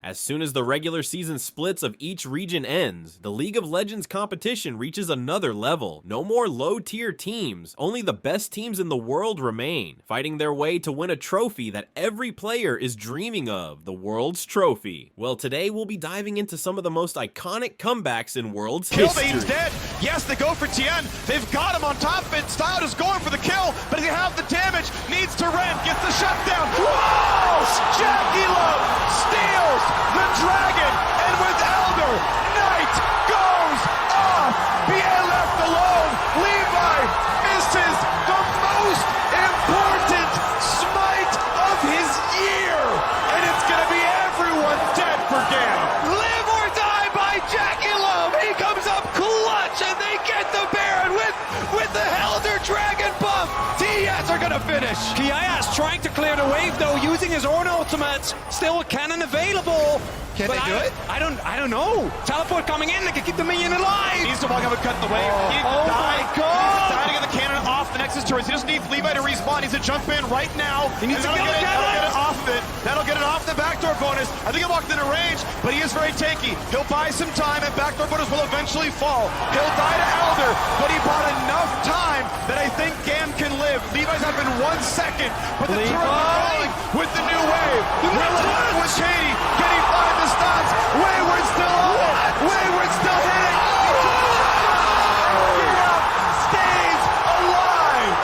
As soon as the regular season splits of each region ends, the League of Legends competition reaches another level. No more low-tier teams, only the best teams in the world remain, fighting their way to win a trophy that every player is dreaming of, the Worlds Trophy. Well, today we'll be diving into some of the most iconic comebacks in Worlds history. Killbane's dead. Yes, they go for Tien. They've got him on top of it. Styles is going for the kill, but he has the damage. Needs to rend. Gets the shutdown. Whoa! Jackie Love steals the dragon, and with Elder, Knight goes off. BA left alone. Levi misses the most important smite of his year, and it's going to be everyone dead for GAM. Live or die by Jackie Love. He comes up clutch, and they get the Baron with the Elder Dragon buff. TS are going to finish. Kiaya's trying to clear the wave though, using his own ultimate. Still a cannon available. Can they do it? I don't know. Teleport coming in, they can keep the minion alive. Needs to walk up and cut the wave. Oh my God. Dying to get the cannon off the Nexus turrets. He just needs Levi to respawn. He's a jump in right now. He needs to that'll get it off of it. That'll get it off the backdoor bonus. I think he walked into range, but he is very tanky. He'll buy some time, and backdoor bonus will eventually fall. He'll die to Elder, but he bought enough time that I think GAM can live. Levi's up in 1 second, but the turret is falling with the new wave. With Shady, can he find the stunts? Wayward still on it. Wayward still hitting. Stays alive.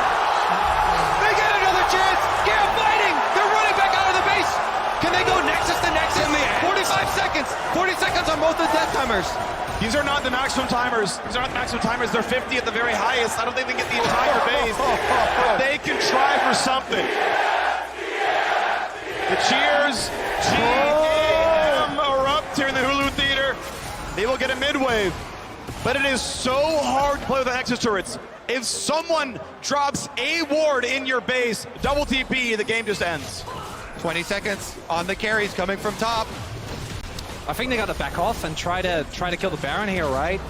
They get another chance. GAM fighting. They're running back out of the base. Can they go Nexus to Nexus? 45 seconds. 40 seconds on both the death timers. These are not the maximum timers. These are not the maximum timers. They're 50 at the very highest. I don't think they can get the entire base. They can try for something. The cheers. GAM erupt here in the Hulu Theater. They will get a mid-wave. But it is so hard to play with the Nexus turrets. If someone drops a ward in your base, double TP, the game just ends. 20 seconds on the carries coming from top. I think they got to back off and try to kill the Baron here, right?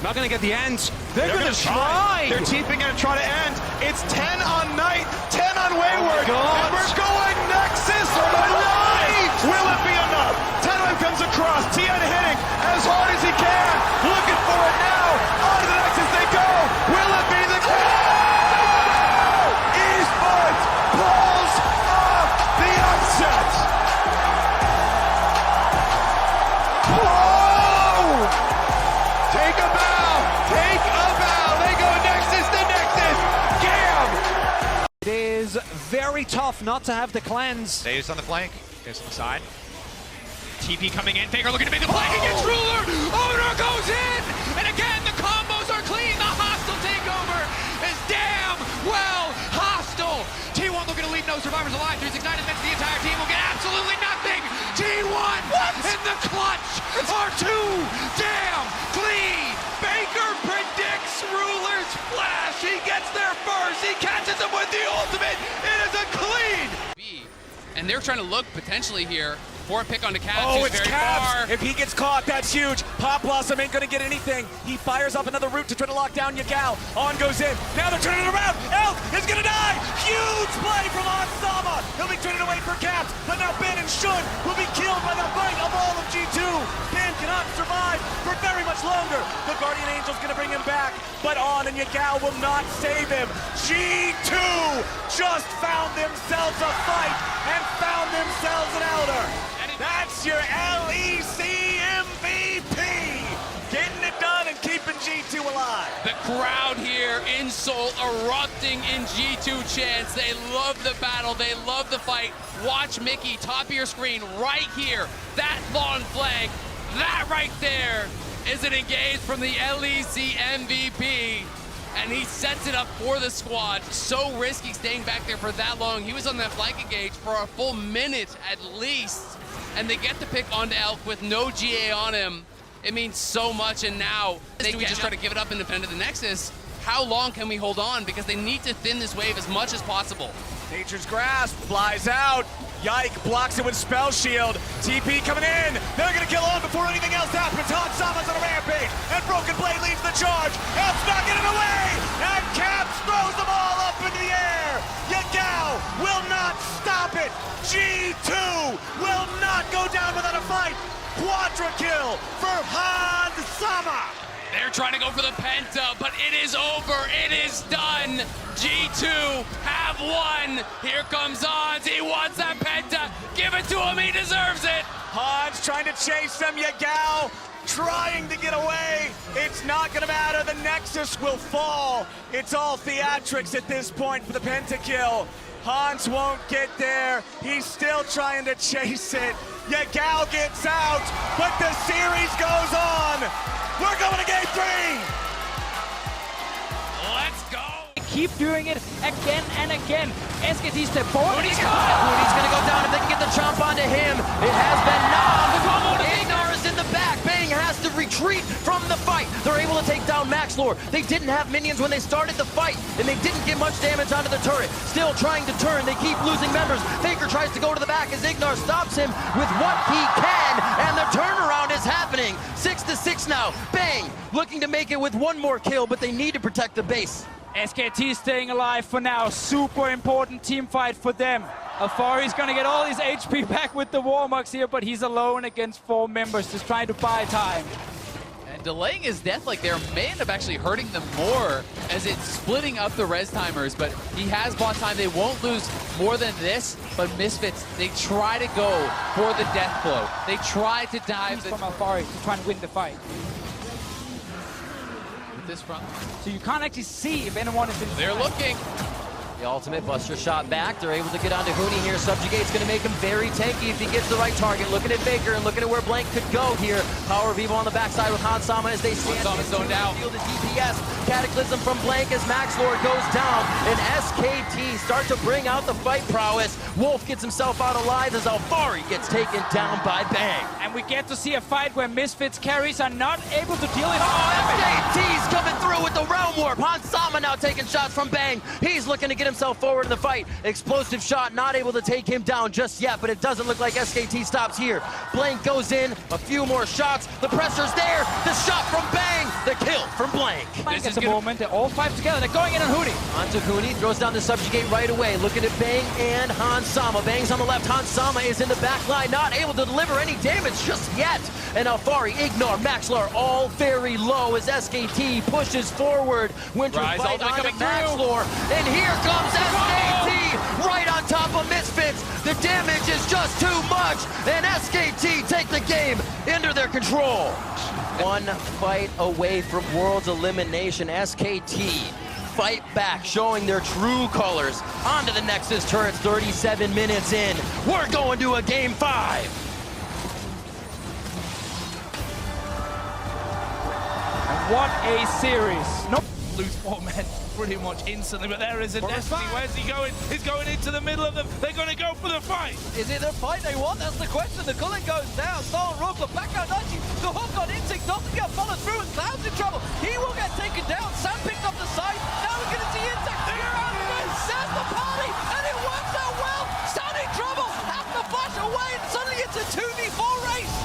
Not gonna get the end. They're gonna try. They're TPing and try to end. It's 10 on Knight, 10 on Wayward. And we're going Nexus or alive. Will it be enough? Tenway comes across. Tien hitting as hard as he can. Looking for it now. On to the Nexus they go. Will it be the eSports pulls off the upset. Take a bow! Take a bow! They go Nexus to Nexus! GAM! It is very tough not to have the cleanse. Davis on the flank. Davis on the side. TP coming in. Faker looking to make the play against Ruler. Owner goes in! And again, the combos are clean. The hostile takeover is damn well hostile. T1 looking to leave no survivors alive. 369 admits the entire team will get absolutely nothing. T1 in the clutch are too damn clean. Baker predicts Ruler's flash. He gets there first. He catches him with the ultimate. It is a clean. And they're trying to look potentially here for a pick on the Cavs. Oh, it's Cavs! If he gets caught, that's huge. Pop Blossom ain't gonna get anything. He fires up another route to try to lock down Yagao. On goes in. Now they're turning it around. Elk is gonna die! Huge play from Onsama! He'll be turning away for Caps, but now Ben and Shun will be killed by the might of all of G2. Ben cannot survive for very much longer. The Guardian Angel's gonna bring him back, but On and Yagao will not save him. G2 just found themselves a fight and found themselves an Elder. That's your LEC MVP! Getting it done and keeping G2 alive. The crowd here in Seoul erupting in G2 chants. They love the battle. They love the fight. Watch Mickey, top of your screen, right here. That lawn flag, that right there is an engage from the LEC MVP. And he sets it up for the squad. So risky staying back there for that long. He was on that flank engage for a full minute at least. And they get the pick onto Elk with no GA on him. It means so much, and now do we just try to give it up and defend to the Nexus? How long can we hold on? Because they need to thin this wave as much as possible. Nature's Grasp flies out. Yike blocks it with Spell Shield. TP coming in. They're going to kill On before anything else happens. Han Sama's on a rampage. And Broken Blade leads the charge. Elf's knocking it away. And Caps throws them all up into the air. Yagao will not stop it. G2 will not go down without a fight. quadra kill for Hans Sama. They're trying to go for the penta, but it is over. It is done. G2 have won. Here comes Hans. He wants that penta. Give it to him. He deserves it. Hans trying to chase them. Yagao trying to get away. It's not going to matter. The Nexus will fall. It's all theatrics at this point for the pentakill. Hans won't get there. He's still trying to chase it. Yagao gets out, but the series goes on. We're going to game 3. Let's go. Keep doing it again and again. SKT step forward. He's gonna go down if they can get the chomp onto him. It has been knocked. Ignar is in the back. Bang has to retreat from the fight. They're able to take down MaxLore. They didn't have minions when they started the fight, and they didn't get much damage onto the turret. Still trying to turn. They keep losing members. Faker tries to go to the back as Ignar stops him with what he can, and the turnaround is happening. 6-6 now. Bang looking to make it with one more kill, but they need to protect the base. SKT staying alive for now. Super important team fight for them. Afari's gonna get all his HP back with the Warmucks here, but he's alone against 4 members, just trying to buy time. And delaying his death like there may end up actually hurting them more as it's splitting up the res timers, but he has bought time. They won't lose more than this, but Misfits, they try to go for the death blow. They try to dive From Afari to try and win the fight. this front. So you can't actually see if anyone is in. They're looking. The ultimate buster shot back. They're able to get onto Huni here. Subjugate's going to make him very tanky if he gets the right target. Looking at Faker and looking at where Blank could go here. Power of Evo on the backside with Hans Sama as they stand. Hans Sama's going down. The DPS. Cataclysm from Blank as MaxLore goes down. And SKT start to bring out the fight prowess. Wolf gets himself out alive as Alfari gets taken down by Bang. And we get to see a fight where Misfits carries are not able to deal it. SKT's coming through with the Realm Warp. Hans Sama now taking shots from Bang. He's looking to get himself forward in the fight. Explosive shot, not able to take him down just yet, but it doesn't look like SKT stops here. Blank goes in, a few more shots. The pressure's there. The shot from Bang. The kill from Blank. Blank at the moment, they're all 5 together. They're going in on Huni. Onto Huni, throws down the Subjugate right away. Looking at Bang and Hans Sama. Bang's on the left. Hans Sama is in the back line, not able to deliver any damage just yet. And Alfari, Ignar, MaxLore all very low as SKT pushes forward. Winter fight onto MaxLore. And here comes SKT right on top of Misfits. The damage is just too much. And SKT take the game into their control. One fight away from Worlds elimination. SKT fight back, showing their true colors. Onto the Nexus turrets, 37 minutes in. We're going to a game 5. What a series. Nope. Lose 4 men pretty much instantly, but there is a Destiny. Where's he going? He's going into the middle of them. They're going to go for the fight. Is it the fight they want? That's the question. The culling goes down. Star Rookler back out Dodgy. The hook on Instinct doesn't get followed through, and Cloud's in trouble. He will get taken down. Sam picked up the side. Now we're going to see Instinct figure out and says the party, and it works out well. Sam in trouble. Has to flash away, and suddenly it's a 2v4 race.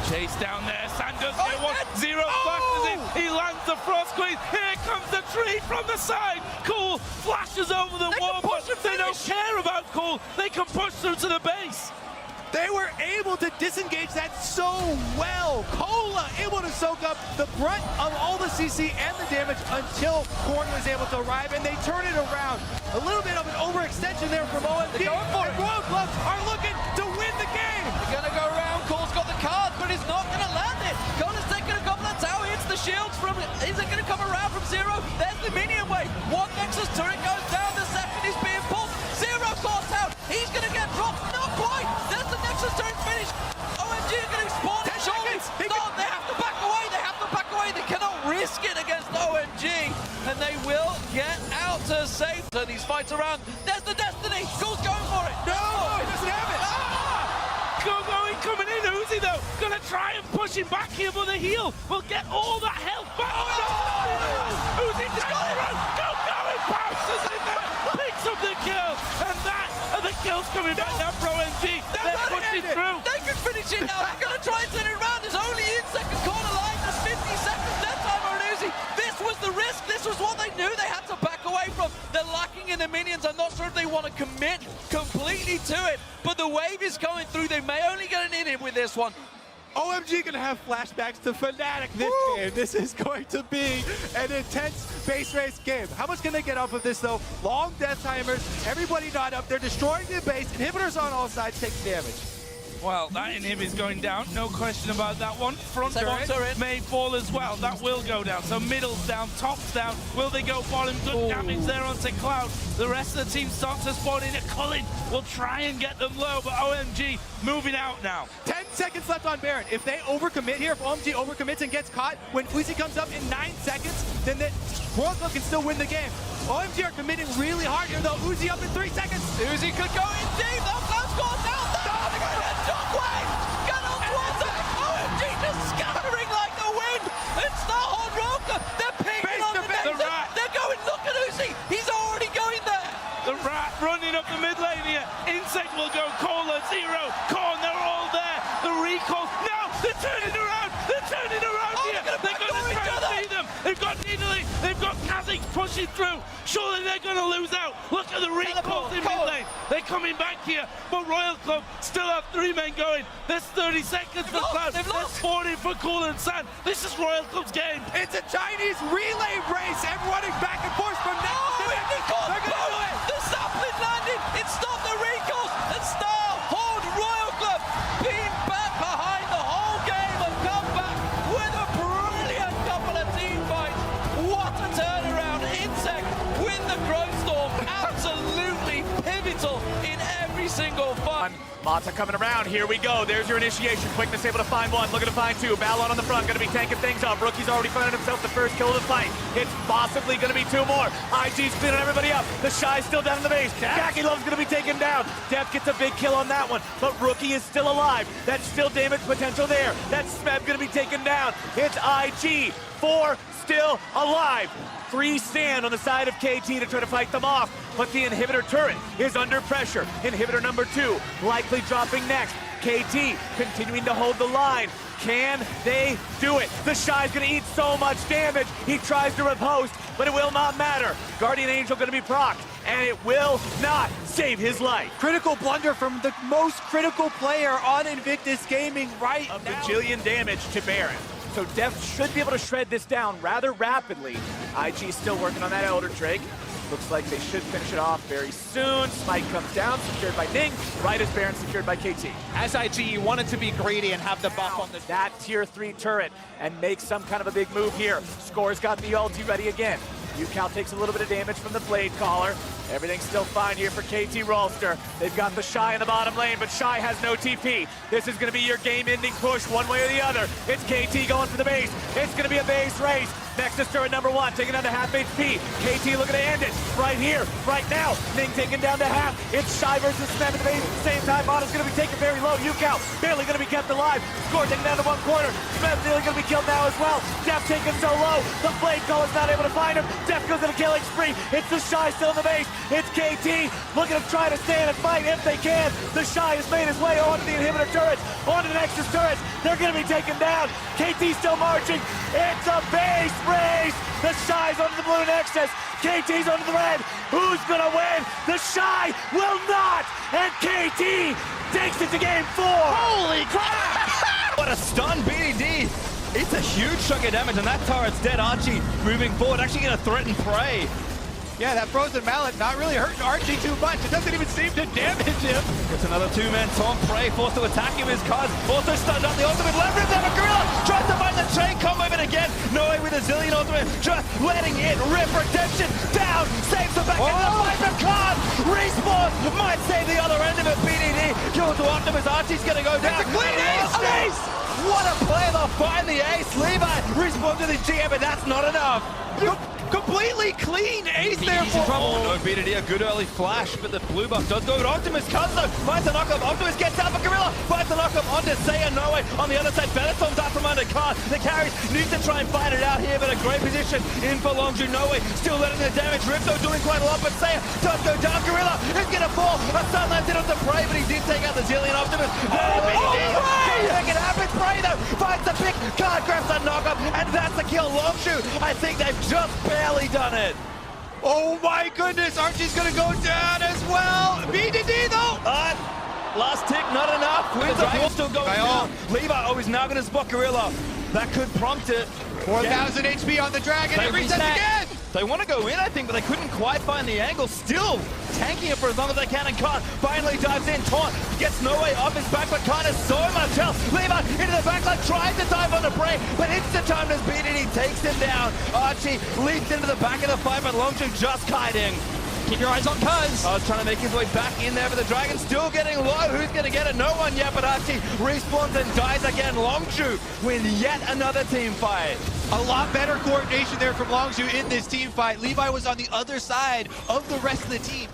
Chase down there. Sam does get one. Zero flashes in. He lands the frost squeeze. Here comes the tree from the side. Cool flashes over the wall, but they don't care about Cool. They can push through to the base. They were able to disengage that so well. Cola able to soak up the brunt of all the CC and the damage until Korn was able to arrive, and they turn it around. A little bit of an overextension there from OMG. They're going for it. Royal Clubs are looking to win the game. They're going to go around. Cole's got the card, but he's not going to land it. Cole's taking a couple of tower hits. The shields from it. Is it going to come around from Zero? There's the minion wave. One Nexus turret goes down. The second is being pulled. Zero caught out. He's going to get dropped. Not quite. There's the Nexus turret finish. OMG are going to spawn it. Surely. No, they have to back away. They have to back away. They cannot risk it against OMG. And they will get out to save. Turn these fights around. There's the Destiny. Cole's going for it. No, he doesn't have it. Going coming in. Uzi though going to try and push him back here, but the heal will get all that health back. Oh no! Uzi just got it. Go! It bounces in there, picks up the kill, and that are the kills coming back now for OMG. They're pushing through. They can finish it now. They're going to try and turn it around. It's only in second corner line. There's 50 seconds that time on Uzi. This was the risk. This was what they knew they had to back away from. They're lacking in the minions. I'm not sure if they want to commit completely to it, but the wave is coming through. They may only get an in with this one. OMG gonna have flashbacks to fnatic this game. This is going to be an intense base race game. How much can they get off of this though? Long death timers, everybody not up. They're destroying the base. Inhibitors on all sides taking damage. Well, that inhib is going down, no question about that one. Front turret may fall as well, that will go down. So middle's down, top's down. Will they go bottom? Good damage there onto Cloud. The rest of the team starts to spawn in. Cullen will try and get them low, but OMG moving out now. 10 seconds left on Baron. If they overcommit here, if OMG overcommits and gets caught, when Uzi comes up in 9 seconds, then the Worlds can still win the game. OMG are committing really hard here though. Uzi up in 3 seconds. Uzi could go in deep. That flash goes down. OMG just scattering like the wind. It's the hot rocker. They're picking on the Nexus. They're going, look at Uzi. He's already going there. The Rat running up the mid lane here. Insect will go. Cola, Zero, Korn, they're all there. The recall. No, they're turning around. They're turning around here. They're going to try and see them. They've got Needly. They've got Kha'Zix pushing through. Surely they're going to lose out. Look at the recalls in mid lane. They're coming back here, but Royal Club still have 3 men going. There's 30 seconds for Cloud. There's 40 for Cool and Sand. This is Royal Club's game. It's a Chinese relay race. Everyone running back and forth from now. They're going to do it. The sapling landed. It stopped the recalls. And Star hold Royal Club being back behind the whole game and come back with a brilliant couple of team fights. What a turnaround. Insect with the Growth Storm. Absolutely pivotal in every single fight. Mata coming around, here we go, there's your initiation. Quickness able to find one, looking to find two. Balon on the front, gonna be tanking things up. Rookie's already finding himself the first kill of the fight. It's possibly gonna be 2 more. IG's cleaning everybody up. The Shy's still down in the base. Jackie Love's gonna be taken down. Def gets a big kill on that one, but Rookie is still alive. That's still damage potential there. That's Smeb gonna be taken down. It's IG, 4 still alive. 3 stand on the side of KT to try to fight them off, but the inhibitor turret is under pressure. Inhibitor number 2 likely dropping next. KT continuing to hold the line. Can they do it? The Shy's gonna eat so much damage. He tries to riposte, but it will not matter. Guardian Angel gonna be procced, and it will not save his life. Critical blunder from the most critical player on Invictus Gaming right A now. bajillion damage to Baron. So Def should be able to shred this down rather rapidly. IG still working on that Elder Drake. Looks like they should finish it off very soon. Smite comes down, secured by Ning. Right as Baron secured by KT. As IG, you wanted to be greedy and have the buff on the... That tier 3 turret and make some kind of a big move here. Score's got the ulti ready again. UCal takes a little bit of damage from the Blade Caller. Everything's still fine here for KT Rolster. They've got the Shy in the bottom lane, but Shy has no TP. This is going to be your game-ending push one way or the other. It's KT going for the base. It's going to be a base race. Nexus turret number 1, taking down to half HP. KT looking to end it right here, right now. Ning taken down to half. It's Shy versus Smeb at the base at the same time. Bottom's going to be taken very low. UCal barely going to be kept alive. Score taken down to 1 corner. Smeb nearly going to be killed now as well. Def taken so low. The Blade Caller's not able to find him. Def goes in a killing spree. It's the Shy still in the base. It's KT looking to try to stand and fight if they can. The Shy has made his way onto the inhibitor turrets, onto the Nexus turrets. They're going to be taken down. KT still marching. It's a base race. The Shy's onto the blue Nexus. KT's onto the red. Who's going to win? The Shy will not. And KT takes it to game 4. Holy crap! What a stun, BDD. It's a huge chunk of damage, and that turret's dead. Archie moving forward, actually going to threaten prey. Yeah, that frozen mallet not really hurting Archie too much. It doesn't even seem to damage him. It's another 2-man taunt. Prey forced to attack him. His cards also stunned up. The ultimate leverage there for Gorilla. Tries to find the chain combo in again. Noe with a zillion ultimate. Just letting it rip. Redemption down. Saves the back end of the fight from Card. Respawn might save the other end of it. BDD kills to Optimus. Archie's going to go down. It's a clean ace. What a play. They'll find the ace. Levi respawn to the GM, but that's not enough. Completely clean ace there for... Oh no, BDD, a good early flash, but the blue buff does go. But Optimus comes though, finds a knockup. Optimus gets out for Gorilla, finds a knockup onto Seiya Noe. On the other side, Benetton's out from under Card. The carries need to try and fight it out here, but a great position in for Longzhu. Noe still letting the damage. Ripto doing quite a lot, but Seiya does go down. Gorilla is gonna fall. A stun lands in onto Prey, but he did take out the Zillion Optimus. BDD! Make it happen. Prey though, finds the pick. Card grabs that knockup, and that's the kill. Longzhu, I think they've just barely done it. Oh my goodness, Archie's gonna go down as well. BDD though. Last tick, not enough. With the dragon still going down. Levi, is now going to spot Gorilla. That could prompt it. 4,000 HP on the dragon. It resets again. They want to go in, I think, but they couldn't quite find the angle. Still tanking it for as long as they can, and Khan finally dives in. Taunt gets no way off his back, but Khan has so much health. Levi into the backline, tries to dive on the prey, but instant time to beat it. He takes him down. Archie leaps into the back of the fight, but Longzhu just kiting. Keep your eyes on Cuz. I was trying to make his way back in there, but the dragon still getting low. Who's going to get it? No one yet, but Archie respawns and dies again. Longzhu win yet another team fight. A lot better coordination there from Longzhu in this team fight. Levi was on the other side of the rest of the team.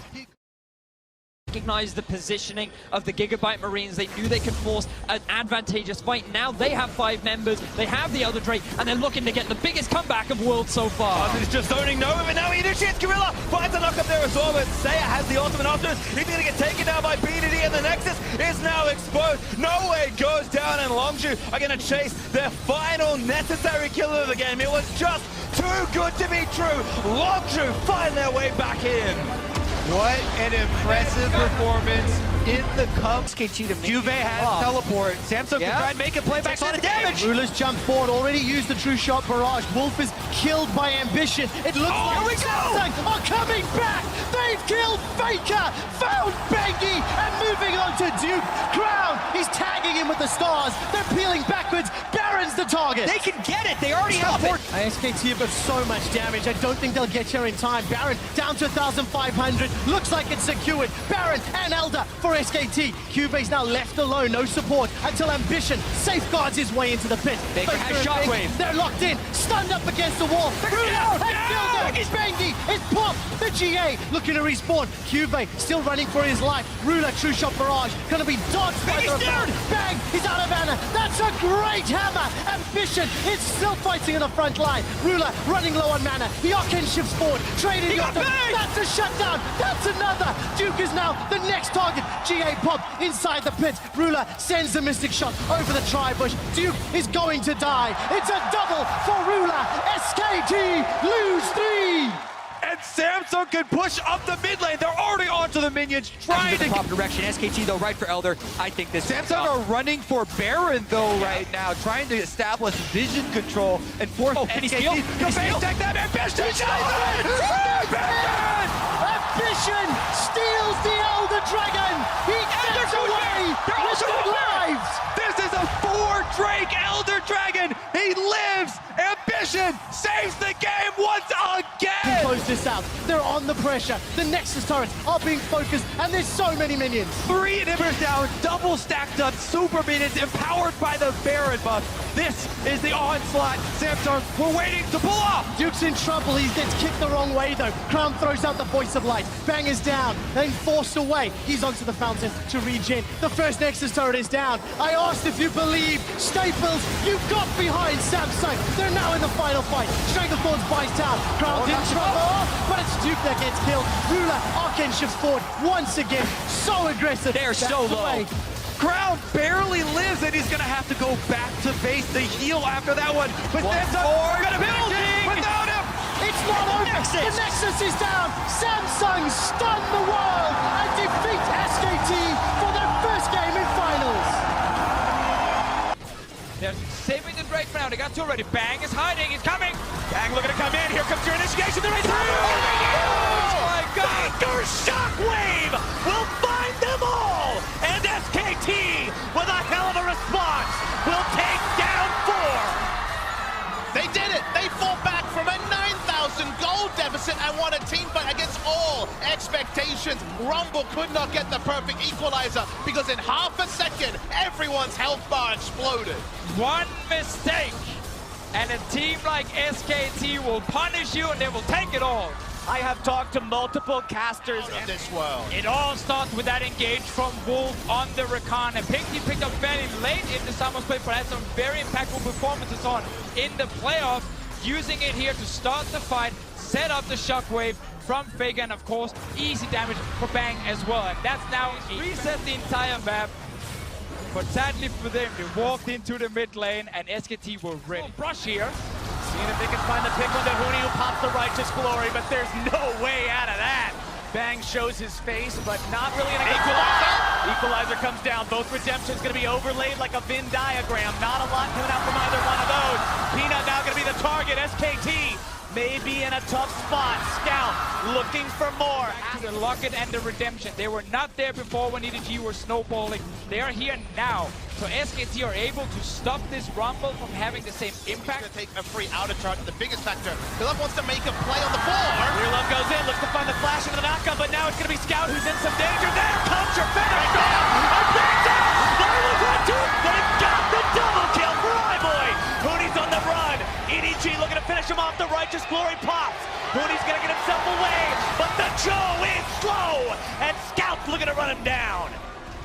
Recognize the positioning of the Gigabyte Marines. They knew they could force an advantageous fight. Now they have 5 members, they have the Elder Drake, and they're looking to get the biggest comeback of Worlds so far. He's just zoning Nova, but now he initiates Gorilla. Finds a knock up there as well, but Saya has the ultimate after us. He's going to get taken down by BDD, and the Nexus is now exposed. No way goes down, and Longzhu are going to chase their final necessary kill of the game. It was just too good to be true. Longzhu find their way back in. What an impressive performance in the Cubs. Juve has teleport. Samsung can try and make a play back on the damage. Rulers jump forward, already used the true shot barrage. Wolf is killed by Ambition. It looks like Samsung are coming back. They've killed Faker, found Bengi, and moving on to Duke. Crown, he's tagging him with the stars. They're peeling backwards. Baron's the target. They can get it. They already have it. SKT have got so much damage. I don't think they'll get here in time. Baron down to 1,500. Looks like it's secured. Baron and Elder for SKT. Cuba's now left alone, no support until Ambition safeguards his way into the pit. Baker has Shockwave. They're locked in, stunned up against the wall. Bengi is popped. The GA looking to respawn. Cube still running for his life. Ruler, true shot barrage, gonna be dodged by the rebound. Bang, he's out of mana. That's a great hammer. Ambition is still fighting in the front line. Ruler running low on mana. The Arcane shifts forward, trading off them. That's a shutdown. That's another. Duke is now the next target. GA pop inside the pit. Ruler sends the Mystic Shot over the tri-bush. Duke is going to die. It's a double for Ruler. SKT lose 3. And Samsung can push up the mid lane. They're already onto the minions, trying to pop direction. SKT though, right for Elder. I think this Samsung are running for Baron though right now, trying to establish vision control and force SKT to face tech that Ambition. Ambition steals the Elder Dragon. He gets away with 2 lives. This is a 4 Drake Elder Dragon. He lives. Ambition saves the game once again. Close this out. They're on the pressure. The Nexus turrets are being focused, and there's so many minions. 3 inhibitors down, double stacked up, super minions empowered by the Baron buff. This is the onslaught Samsung we're waiting to pull off. Duke's in trouble. He gets kicked the wrong way, though. Crown throws out the Voice of Light. Bang is down, then forced away. He's onto the fountain to regen. The first Nexus turret is down. I asked if you believe. Staples, you got behind Samsung. They're now in the final fight. Stranglethorns buys down. Crown's in trouble, but it's Duke that gets killed. Ruler, Arcane shifts forward once again. So aggressive. They're so low. Crown barely lives, and he's going to have to go back to base the heal after that one. But Samsung going to build without him. It's not over. The Nexus is down. Samsung stun the world and defeat SKT for their first game in finals. They're saving the Drake for now. They got 2 already. Bang is hiding. He's coming. Bang looking to come in. Here comes your initiation. They're right through. Oh my God. Baker Shockwave will find them all. And SKT, with a hell of a response, will take down 4. They did it! They fought back from a 9,000 gold deficit and won a team fight against all expectations. Rumble could not get the perfect equalizer because in half a second, everyone's health bar exploded. One mistake, and a team like SKT will punish you and they will take it all. I have talked to multiple casters Of this world. It all starts with that engage from Wolf on the Rakan. And Pinky picked up fairly late in the summer's play, but had some very impactful performances on in the playoffs, using it here to start the fight, set up the shockwave from Faker, and of course, easy damage for Bang as well. And that's now reset the entire map. But sadly for them, they walked into the mid lane and SKT were ready. Brush here. Seeing if they can find the pick on the Huni, who pops the Righteous Glory, but there's no way out of that. Bang shows his face, but not really an equalizer. Equalizer comes down. Both redemptions going to be overlaid like a Venn diagram. Not a lot coming out from either one of those. Peanut now going to be the target. SKT may be in a tough spot. Scout looking for more. The Locket and the Redemption. They were not there before when EDG were snowballing. They are here now. So SKT are able to stop this Rumble from having the same impact. Take a free outer charge, the biggest factor. Philip wants to make a play on the floor. Clearlove goes in, looks to find the flash into the knockup, but now it's going to be Scout who's in some danger. There comes your finish down. A big down. They've got the double kill for iBoy. Hooney's on the run. EDG looking to finish him off. The Righteous Glory pops. Hooney's going to get himself away, but the Joe is slow, and Scout's looking to run him down.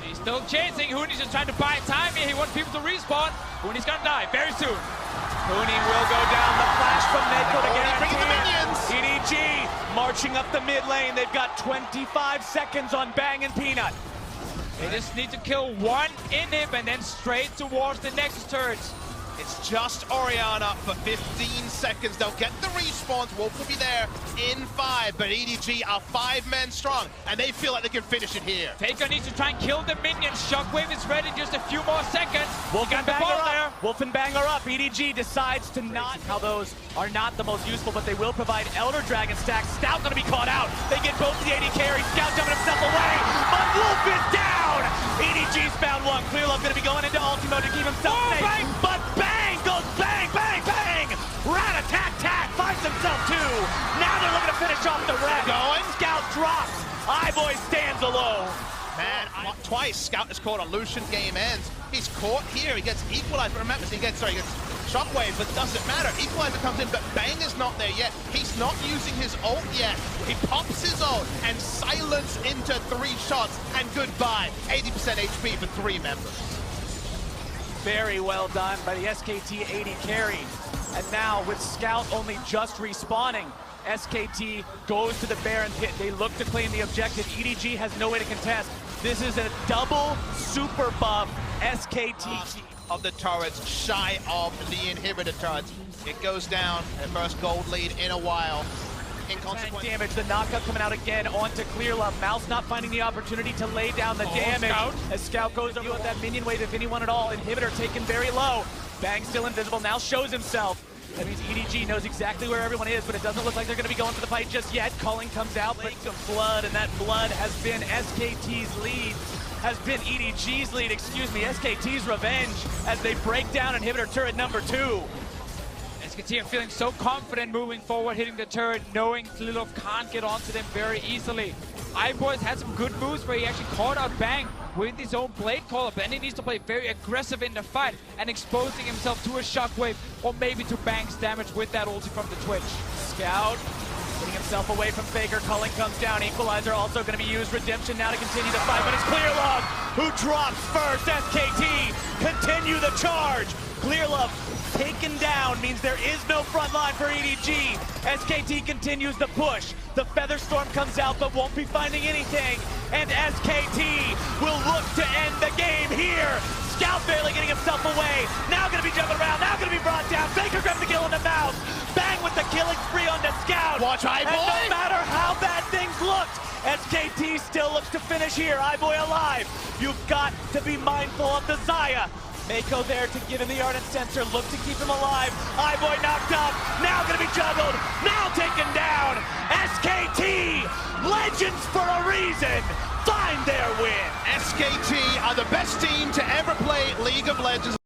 He's still chasing. Hooney's just trying to buy time here. He wants people to respawn. Hooney's gonna die very soon. Hooney will go down. The flash from Mako to guarantee the minions. EDG marching up the mid lane. They've got 25 seconds on Bang and Peanut. They just need to kill one inhib and then straight towards the Nexus turrets. It's just Orianna for 15 seconds. They'll get the respawns. Wolf will be there in 5, but EDG are 5 men strong, and they feel like they can finish it here. Faker needs to try and kill the minions. Shockwave is ready in just a few more seconds. Wolf and Bang ball are up. Wolf and Bang are up. EDG decides to not. How those are not the most useful, but they will provide Elder Dragon stacks. Scout gonna be caught out. They get both the AD carry. Scout jumping himself away, but Wolf is down. EDG's found one. Clearlove gonna be going into ulti mode to keep himself safe. Bang. But Bang goes bang, bang, bang. Rat-a-tat-tat finds himself too. Now they're looking to finish off the red. Going. Scout drops. iBoy stands alone. Man, twice Scout is caught on Lucian, game ends. He's caught here, he gets equalized, but remember, he gets Shockwave, but doesn't matter. Equalizer comes in, but Bang is not there yet. He's not using his ult yet. He pops his ult and silence into 3 shots, and goodbye. 80% HP for 3 members. Very well done by the SKT AD carry. And now with Scout only just respawning, SKT goes to the Baron pit. They look to claim the objective. EDG has no way to contest. This is a double super buff SKT. Of the turrets, shy of the inhibitor turrets. It goes down, their first gold lead in a while. In consequence, damage, the knockup coming out again onto Clearlove. Mouse not finding the opportunity to lay down the damage. Scout. As Scout goes over with that minion wave, if anyone at all. Inhibitor taken very low. Bang still invisible, now shows himself. That means EDG knows exactly where everyone is, but it doesn't look like they're going to be going for the fight just yet. Calling comes out, but some blood, and that blood has been SKT's lead. Has been EDG's lead, excuse me, SKT's revenge as they break down inhibitor turret number 2. SKT are feeling so confident moving forward, hitting the turret, knowing Clearlove can't get onto them very easily. iBoy had some good moves where he actually caught out Bang with his own blade caller, but then he needs to play very aggressive in the fight and exposing himself to a shockwave or maybe to Bang's damage with that ulti from the Twitch. Scout getting himself away from Faker. Culling comes down. Equalizer also going to be used. Redemption now to continue the fight, but it's Clearlove who drops first. SKT continue the charge. Clearlove taken down means there is no front line for EDG. SKT continues the push. The Feather Storm comes out but won't be finding anything. And SKT will look to end the game here. Scout barely getting himself away. Now going to be jumping around. Now going to be brought down. Faker grabs the kill in the mouth. Bang with the killing spree on the Scout. Watch iBoy. And no matter how bad things looked, SKT still looks to finish here. iBoy alive. You've got to be mindful of the Xayah. Mako there to give him the Ardent Sensor, look to keep him alive. iBoy knocked up, now gonna be juggled, now taken down. SKT, legends for a reason, find their win. SKT are the best team to ever play League of Legends.